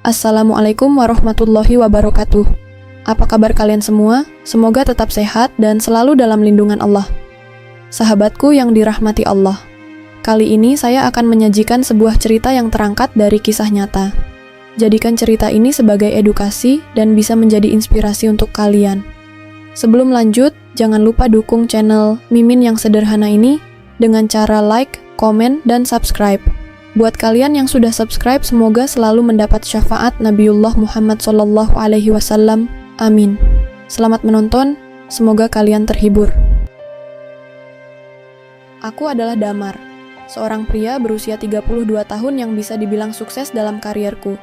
Assalamualaikum warahmatullahi wabarakatuh. Apa kabar kalian semua? Semoga tetap sehat dan selalu dalam lindungan Allah. Sahabatku yang dirahmati Allah, kali ini saya akan menyajikan sebuah cerita yang terangkat dari kisah nyata. Jadikan cerita ini sebagai edukasi dan bisa menjadi inspirasi untuk kalian. Sebelum lanjut, jangan lupa dukung channel Mimin yang sederhana ini dengan cara like, komen, dan subscribe. Buat kalian yang sudah subscribe, semoga selalu mendapat syafaat Nabiullah Muhammad SAW. Amin. Selamat menonton, semoga kalian terhibur. Aku adalah Damar, seorang pria berusia 32 tahun yang bisa dibilang sukses dalam karierku.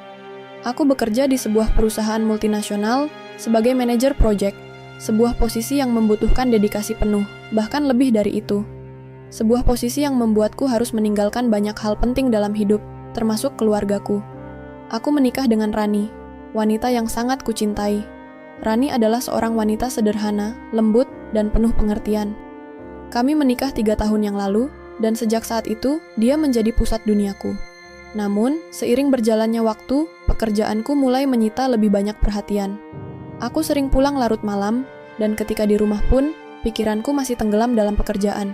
Aku bekerja di sebuah perusahaan multinasional sebagai manajer proyek, sebuah posisi yang membutuhkan dedikasi penuh, bahkan lebih dari itu. Sebuah posisi yang membuatku harus meninggalkan banyak hal penting dalam hidup, termasuk keluargaku. Aku menikah dengan Rani, wanita yang sangat kucintai. Rani adalah seorang wanita sederhana, lembut, dan penuh pengertian. Kami menikah 3 tahun yang lalu, dan sejak saat itu, dia menjadi pusat duniaku. Namun, seiring berjalannya waktu, pekerjaanku mulai menyita lebih banyak perhatian. Aku sering pulang larut malam, dan ketika di rumah pun, pikiranku masih tenggelam dalam pekerjaan.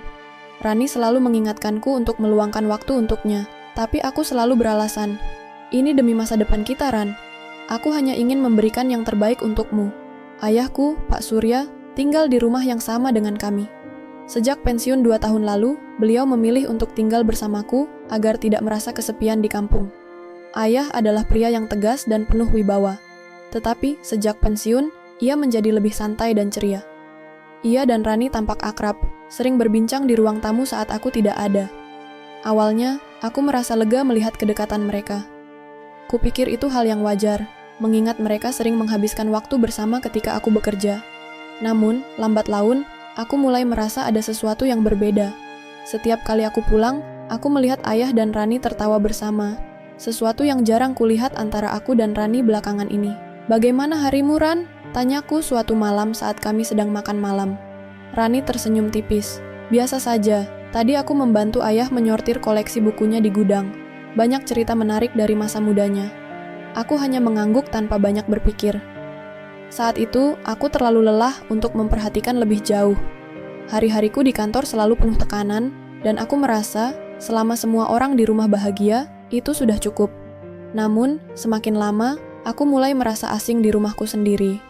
Rani selalu mengingatkanku untuk meluangkan waktu untuknya, tapi aku selalu beralasan, "Ini demi masa depan kita, Ran. Aku hanya ingin memberikan yang terbaik untukmu." Ayahku, Pak Surya, tinggal di rumah yang sama dengan kami. Sejak pensiun 2 tahun lalu, beliau memilih untuk tinggal bersamaku agar tidak merasa kesepian di kampung. Ayah adalah pria yang tegas dan penuh wibawa. Tetapi, sejak pensiun, ia menjadi lebih santai dan ceria. Ia dan Rani tampak akrab, sering berbincang di ruang tamu saat aku tidak ada. Awalnya, aku merasa lega melihat kedekatan mereka. Kupikir itu hal yang wajar, mengingat mereka sering menghabiskan waktu bersama ketika aku bekerja. Namun, lambat laun, aku mulai merasa ada sesuatu yang berbeda. Setiap kali aku pulang, aku melihat ayah dan Rani tertawa bersama. Sesuatu yang jarang kulihat antara aku dan Rani belakangan ini. "Bagaimana harimu, Ran?" tanyaku suatu malam saat kami sedang makan malam. Rani tersenyum tipis. "Biasa saja, tadi aku membantu ayah menyortir koleksi bukunya di gudang. Banyak cerita menarik dari masa mudanya." Aku hanya mengangguk tanpa banyak berpikir. Saat itu, aku terlalu lelah untuk memperhatikan lebih jauh. Hari-hariku di kantor selalu penuh tekanan, dan aku merasa selama semua orang di rumah bahagia, itu sudah cukup. Namun, semakin lama, aku mulai merasa asing di rumahku sendiri.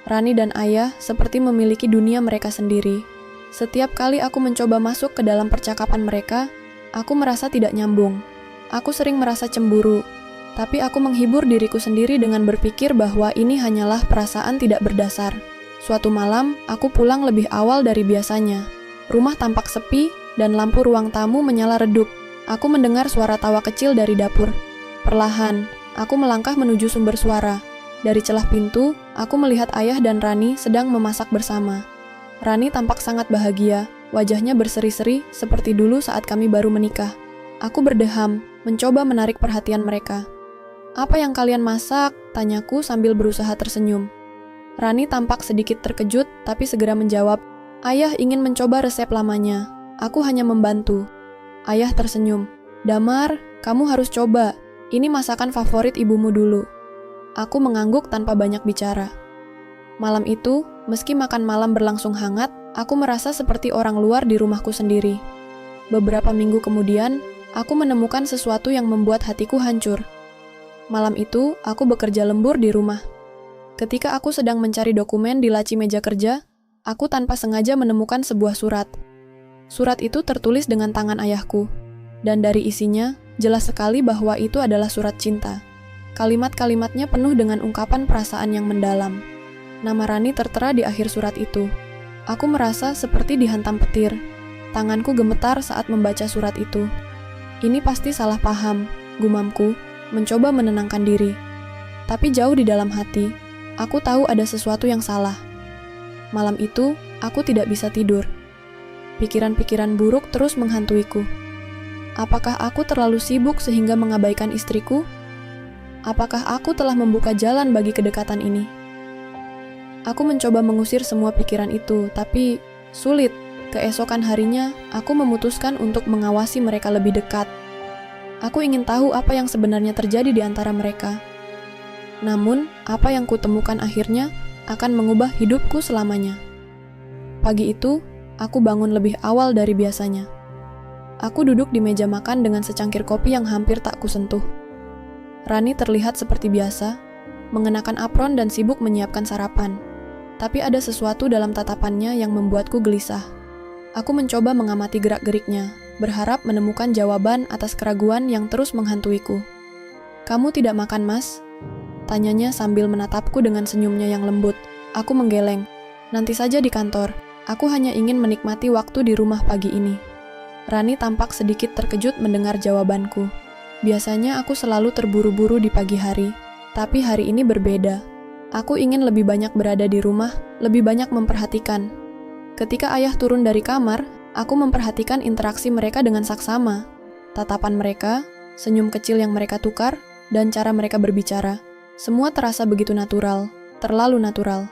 Rani dan ayah seperti memiliki dunia mereka sendiri. Setiap kali aku mencoba masuk ke dalam percakapan mereka, aku merasa tidak nyambung. Aku sering merasa cemburu, tapi aku menghibur diriku sendiri dengan berpikir bahwa ini hanyalah perasaan tidak berdasar. Suatu malam, aku pulang lebih awal dari biasanya. Rumah tampak sepi, dan lampu ruang tamu menyala redup. Aku mendengar suara tawa kecil dari dapur. Perlahan, aku melangkah menuju sumber suara. Dari celah pintu, aku melihat ayah dan Rani sedang memasak bersama. Rani tampak sangat bahagia, wajahnya berseri-seri seperti dulu saat kami baru menikah. Aku berdeham, mencoba menarik perhatian mereka. "Apa yang kalian masak?" tanyaku sambil berusaha tersenyum. Rani tampak sedikit terkejut, tapi segera menjawab, "Ayah ingin mencoba resep lamanya. Aku hanya membantu." Ayah tersenyum. "Damar, kamu harus coba. Ini masakan favorit ibumu dulu." Aku mengangguk tanpa banyak bicara. Malam itu, meski makan malam berlangsung hangat, aku merasa seperti orang luar di rumahku sendiri. Beberapa minggu kemudian, aku menemukan sesuatu yang membuat hatiku hancur. Malam itu, aku bekerja lembur di rumah. Ketika aku sedang mencari dokumen di laci meja kerja, aku tanpa sengaja menemukan sebuah surat. Surat itu tertulis dengan tangan ayahku, dan dari isinya, jelas sekali bahwa itu adalah surat cinta. Kalimat-kalimatnya penuh dengan ungkapan perasaan yang mendalam. Nama Rani tertera di akhir surat itu. Aku merasa seperti dihantam petir. Tanganku gemetar saat membaca surat itu. Ini pasti salah paham, gumamku, mencoba menenangkan diri. Tapi jauh di dalam hati, aku tahu ada sesuatu yang salah. Malam itu, aku tidak bisa tidur. Pikiran-pikiran buruk terus menghantuiku. Apakah aku terlalu sibuk sehingga mengabaikan istriku? Apakah aku telah membuka jalan bagi kedekatan ini? Aku mencoba mengusir semua pikiran itu, tapi sulit. Keesokan harinya, aku memutuskan untuk mengawasi mereka lebih dekat. Aku ingin tahu apa yang sebenarnya terjadi di antara mereka. Namun, apa yang kutemukan akhirnya akan mengubah hidupku selamanya. Pagi itu, aku bangun lebih awal dari biasanya. Aku duduk di meja makan dengan secangkir kopi yang hampir tak kusentuh. Rani terlihat seperti biasa, mengenakan apron dan sibuk menyiapkan sarapan. Tapi ada sesuatu dalam tatapannya yang membuatku gelisah. Aku mencoba mengamati gerak-geriknya, berharap menemukan jawaban atas keraguan yang terus menghantuiku. "Kamu tidak makan, Mas?" tanyanya sambil menatapku dengan senyumnya yang lembut. Aku menggeleng. "Nanti saja di kantor. Aku hanya ingin menikmati waktu di rumah pagi ini." Rani tampak sedikit terkejut mendengar jawabanku. Biasanya aku selalu terburu-buru di pagi hari, tapi hari ini berbeda. Aku ingin lebih banyak berada di rumah, lebih banyak memperhatikan. Ketika ayah turun dari kamar, aku memperhatikan interaksi mereka dengan saksama. Tatapan mereka, senyum kecil yang mereka tukar, dan cara mereka berbicara. Semua terasa begitu natural, terlalu natural.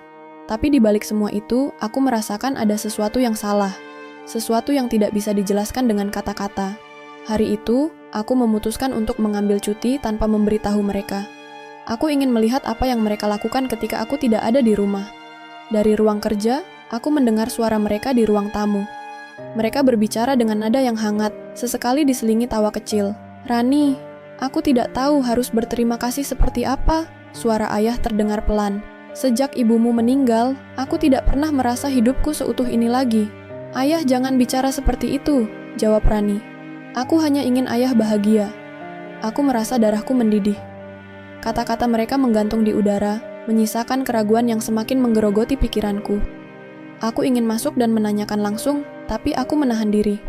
Tapi di balik semua itu, aku merasakan ada sesuatu yang salah. Sesuatu yang tidak bisa dijelaskan dengan kata-kata. Hari itu, aku memutuskan untuk mengambil cuti tanpa memberitahu mereka. Aku ingin melihat apa yang mereka lakukan ketika aku tidak ada di rumah. Dari ruang kerja, aku mendengar suara mereka di ruang tamu. Mereka berbicara dengan nada yang hangat, sesekali diselingi tawa kecil. "Rani, aku tidak tahu harus berterima kasih seperti apa," suara ayah terdengar pelan. "Sejak ibumu meninggal, aku tidak pernah merasa hidupku seutuh ini lagi." "Ayah, jangan bicara seperti itu," jawab Rani. "Aku hanya ingin ayah bahagia." Aku merasa darahku mendidih. Kata-kata mereka menggantung di udara, menyisakan keraguan yang semakin menggerogoti pikiranku. Aku ingin masuk dan menanyakan langsung, tapi aku menahan diri.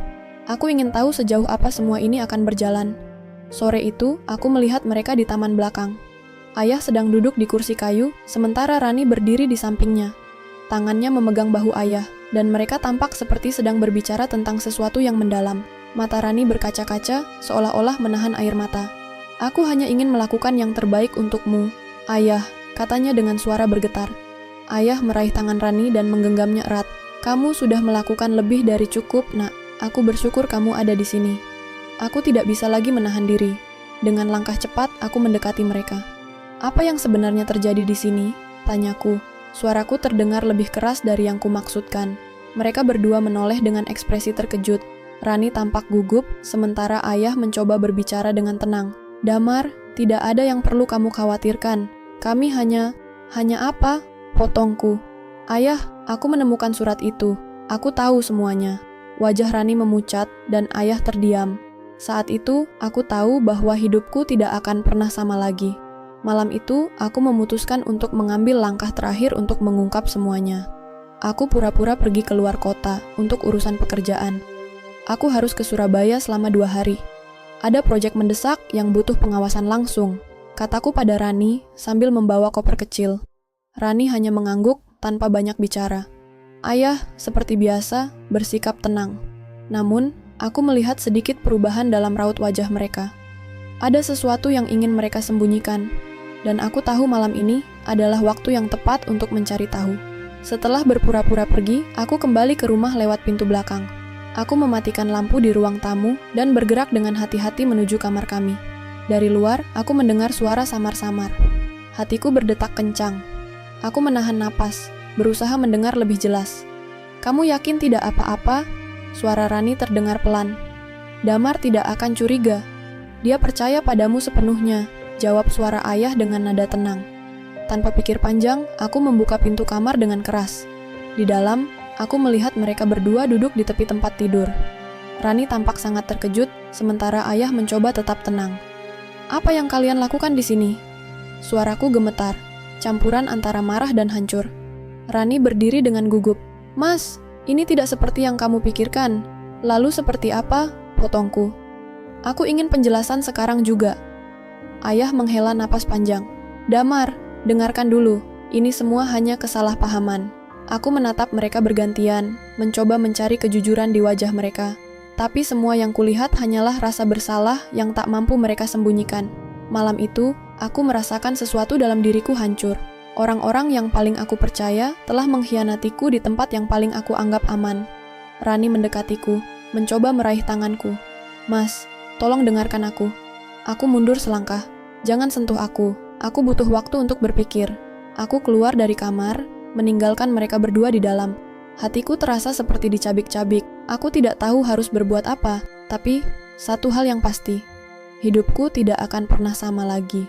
Aku ingin tahu sejauh apa semua ini akan berjalan. Sore itu, aku melihat mereka di taman belakang. Ayah sedang duduk di kursi kayu, sementara Rani berdiri di sampingnya. Tangannya memegang bahu ayah, dan mereka tampak seperti sedang berbicara tentang sesuatu yang mendalam. Mata Rani berkaca-kaca, seolah-olah menahan air mata. "Aku hanya ingin melakukan yang terbaik untukmu, ayah," katanya dengan suara bergetar. Ayah meraih tangan Rani dan menggenggamnya erat. "Kamu sudah melakukan lebih dari cukup, Nak. Aku bersyukur kamu ada di sini." Aku tidak bisa lagi menahan diri. Dengan langkah cepat, aku mendekati mereka. "Apa yang sebenarnya terjadi di sini?" tanyaku. Suaraku terdengar lebih keras dari yang kumaksudkan. Mereka berdua menoleh dengan ekspresi terkejut. Rani tampak gugup, sementara ayah mencoba berbicara dengan tenang. "Damar, tidak ada yang perlu kamu khawatirkan. Kami hanya apa?" potongku. "Ayah, aku menemukan surat itu. Aku tahu semuanya." Wajah Rani memucat, dan ayah terdiam. Saat itu, aku tahu bahwa hidupku tidak akan pernah sama lagi. Malam itu, aku memutuskan untuk mengambil langkah terakhir untuk mengungkap semuanya. Aku pura-pura pergi keluar kota untuk urusan pekerjaan. Aku harus ke Surabaya selama 2 hari. Ada proyek mendesak yang butuh pengawasan langsung, kataku pada Rani sambil membawa koper kecil. Rani hanya mengangguk tanpa banyak bicara. Ayah, seperti biasa, bersikap tenang. Namun, aku melihat sedikit perubahan dalam raut wajah mereka. Ada sesuatu yang ingin mereka sembunyikan, dan aku tahu malam ini adalah waktu yang tepat untuk mencari tahu. Setelah berpura-pura pergi, aku kembali ke rumah lewat pintu belakang. Aku mematikan lampu di ruang tamu dan bergerak dengan hati-hati menuju kamar kami. Dari luar, aku mendengar suara samar-samar. Hatiku berdetak kencang. Aku menahan napas, berusaha mendengar lebih jelas. "Kamu yakin tidak apa-apa?" Suara Rani terdengar pelan. "Damar tidak akan curiga. Dia percaya padamu sepenuhnya," jawab suara ayah dengan nada tenang. Tanpa pikir panjang, aku membuka pintu kamar dengan keras. Di dalam, aku melihat mereka berdua duduk di tepi tempat tidur. Rani tampak sangat terkejut, sementara ayah mencoba tetap tenang. "Apa yang kalian lakukan di sini?" Suaraku gemetar, campuran antara marah dan hancur. Rani berdiri dengan gugup. "Mas, ini tidak seperti yang kamu pikirkan." "Lalu seperti apa?" potongku. "Aku ingin penjelasan sekarang juga." Ayah menghela napas panjang. "Damar, dengarkan dulu. Ini semua hanya kesalahpahaman." Aku menatap mereka bergantian, mencoba mencari kejujuran di wajah mereka. Tapi semua yang kulihat hanyalah rasa bersalah yang tak mampu mereka sembunyikan. Malam itu, aku merasakan sesuatu dalam diriku hancur. Orang-orang yang paling aku percaya telah mengkhianatiku di tempat yang paling aku anggap aman. Rani mendekatiku, mencoba meraih tanganku. "Mas, tolong dengarkan aku." Aku mundur selangkah. "Jangan sentuh aku. Aku butuh waktu untuk berpikir. Aku keluar dari kamar, meninggalkan mereka berdua di dalam. Hatiku terasa seperti dicabik-cabik. Aku tidak tahu harus berbuat apa, tapi satu hal yang pasti, hidupku tidak akan pernah sama lagi.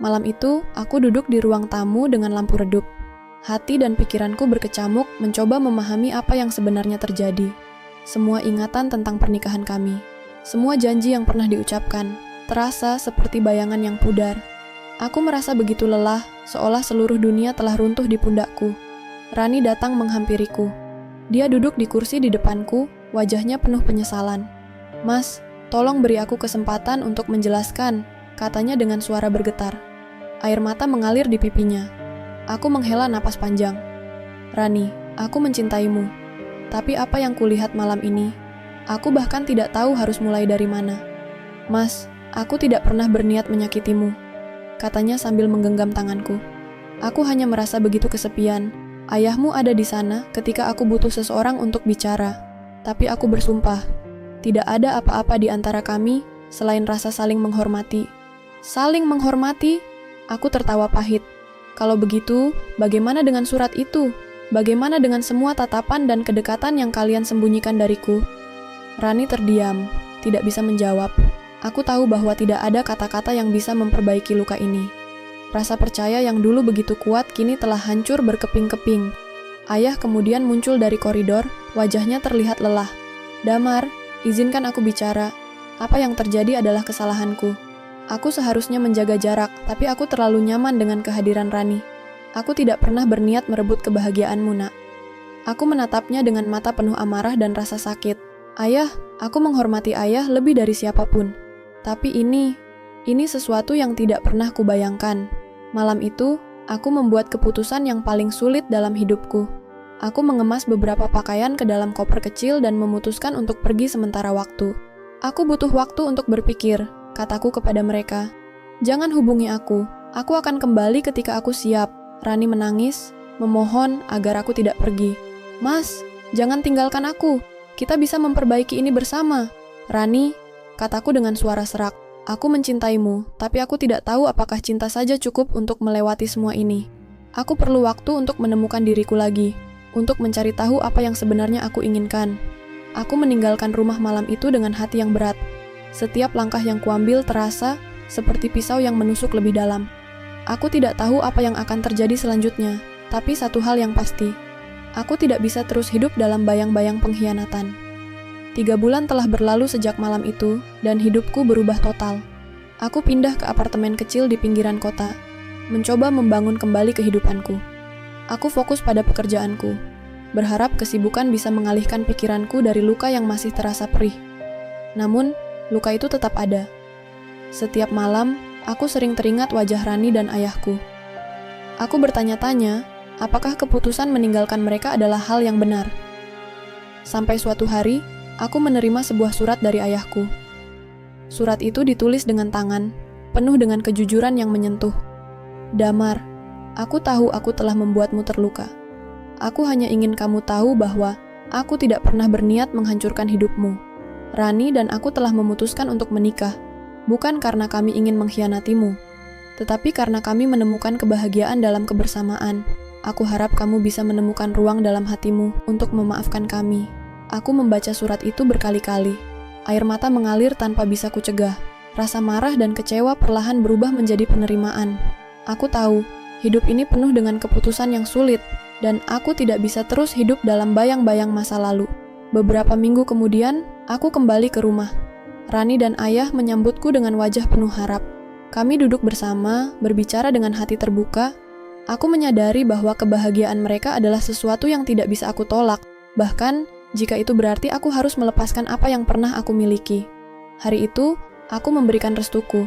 Malam itu, aku duduk di ruang tamu dengan lampu redup. Hati dan pikiranku berkecamuk mencoba memahami apa yang sebenarnya terjadi. Semua ingatan tentang pernikahan kami, semua janji yang pernah diucapkan, terasa seperti bayangan yang pudar. Aku merasa begitu lelah, seolah seluruh dunia telah runtuh di pundakku. Rani datang menghampiriku. Dia duduk di kursi di depanku, wajahnya penuh penyesalan. "Mas, tolong beri aku kesempatan untuk menjelaskan," katanya dengan suara bergetar. Air mata mengalir di pipinya. Aku menghela napas panjang. "Rani, aku mencintaimu. Tapi apa yang kulihat malam ini, aku bahkan tidak tahu harus mulai dari mana." "Mas, aku tidak pernah berniat menyakitimu," katanya sambil menggenggam tanganku. "Aku hanya merasa begitu kesepian. Ayahmu ada di sana ketika aku butuh seseorang untuk bicara. Tapi aku bersumpah, tidak ada apa-apa di antara kami selain rasa saling menghormati." "Saling menghormati?" Aku tertawa pahit. "Kalau begitu, bagaimana dengan surat itu? Bagaimana dengan semua tatapan dan kedekatan yang kalian sembunyikan dariku?" Rani terdiam, tidak bisa menjawab. Aku tahu bahwa tidak ada kata-kata yang bisa memperbaiki luka ini. Rasa percaya yang dulu begitu kuat kini telah hancur berkeping-keping. Ayah kemudian muncul dari koridor, wajahnya terlihat lelah. "Damar, izinkan aku bicara. Apa yang terjadi adalah kesalahanku. Aku seharusnya menjaga jarak, tapi aku terlalu nyaman dengan kehadiran Rani. Aku tidak pernah berniat merebut kebahagiaanmu, Nak." Aku menatapnya dengan mata penuh amarah dan rasa sakit. "Ayah, aku menghormati ayah lebih dari siapapun. Tapi ini sesuatu yang tidak pernah kubayangkan. Malam itu, aku membuat keputusan yang paling sulit dalam hidupku. Aku mengemas beberapa pakaian ke dalam koper kecil dan memutuskan untuk pergi sementara waktu. Aku butuh waktu untuk berpikir," kataku kepada mereka. "Jangan hubungi aku akan kembali ketika aku siap." Rani menangis, memohon agar aku tidak pergi. "Mas, jangan tinggalkan aku. Kita bisa memperbaiki ini bersama." "Rani," kataku dengan suara serak, "aku mencintaimu, tapi aku tidak tahu apakah cinta saja cukup untuk melewati semua ini. Aku perlu waktu untuk menemukan diriku lagi, untuk mencari tahu apa yang sebenarnya aku inginkan." Aku meninggalkan rumah malam itu dengan hati yang berat. Setiap langkah yang kuambil terasa seperti pisau yang menusuk lebih dalam. Aku tidak tahu apa yang akan terjadi selanjutnya, tapi satu hal yang pasti, aku tidak bisa terus hidup dalam bayang-bayang pengkhianatan. 3 bulan telah berlalu sejak malam itu, dan hidupku berubah total. Aku pindah ke apartemen kecil di pinggiran kota, mencoba membangun kembali kehidupanku. Aku fokus pada pekerjaanku, berharap kesibukan bisa mengalihkan pikiranku dari luka yang masih terasa perih. Namun, luka itu tetap ada. Setiap malam, aku sering teringat wajah Rani dan ayahku. Aku bertanya-tanya, apakah keputusan meninggalkan mereka adalah hal yang benar. Sampai suatu hari, aku menerima sebuah surat dari ayahku. Surat itu ditulis dengan tangan, penuh dengan kejujuran yang menyentuh. "Damar, aku tahu aku telah membuatmu terluka. Aku hanya ingin kamu tahu bahwa aku tidak pernah berniat menghancurkan hidupmu. Rani dan aku telah memutuskan untuk menikah, bukan karena kami ingin mengkhianatimu, tetapi karena kami menemukan kebahagiaan dalam kebersamaan. Aku harap kamu bisa menemukan ruang dalam hatimu untuk memaafkan kami." Aku membaca surat itu berkali-kali. Air mata mengalir tanpa bisa kucegah. Rasa marah dan kecewa perlahan berubah menjadi penerimaan. Aku tahu, hidup ini penuh dengan keputusan yang sulit, dan aku tidak bisa terus hidup dalam bayang-bayang masa lalu. Beberapa minggu kemudian, aku kembali ke rumah. Rani dan ayah menyambutku dengan wajah penuh harap. Kami duduk bersama, berbicara dengan hati terbuka. Aku menyadari bahwa kebahagiaan mereka adalah sesuatu yang tidak bisa aku tolak, bahkan jika itu berarti aku harus melepaskan apa yang pernah aku miliki. Hari itu, aku memberikan restuku.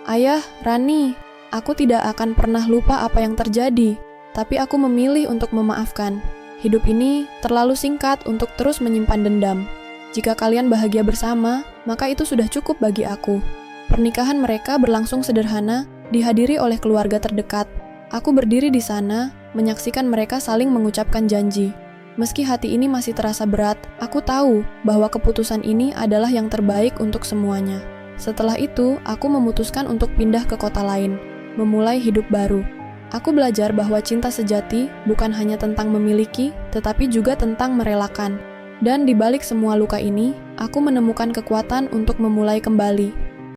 "Ayah, Rani, aku tidak akan pernah lupa apa yang terjadi, tapi aku memilih untuk memaafkan. Hidup ini terlalu singkat untuk terus menyimpan dendam. Jika kalian bahagia bersama, maka itu sudah cukup bagi aku." Pernikahan mereka berlangsung sederhana, dihadiri oleh keluarga terdekat. Aku berdiri di sana, menyaksikan mereka saling mengucapkan janji. Meski hati ini masih terasa berat, aku tahu bahwa keputusan ini adalah yang terbaik untuk semuanya. Setelah itu, aku memutuskan untuk pindah ke kota lain. memulai hidup baru. Aku belajar bahwa cinta sejati bukan hanya tentang memiliki, tetapi juga tentang merelakan. Dan di balik semua luka ini, aku menemukan kekuatan untuk memulai kembali.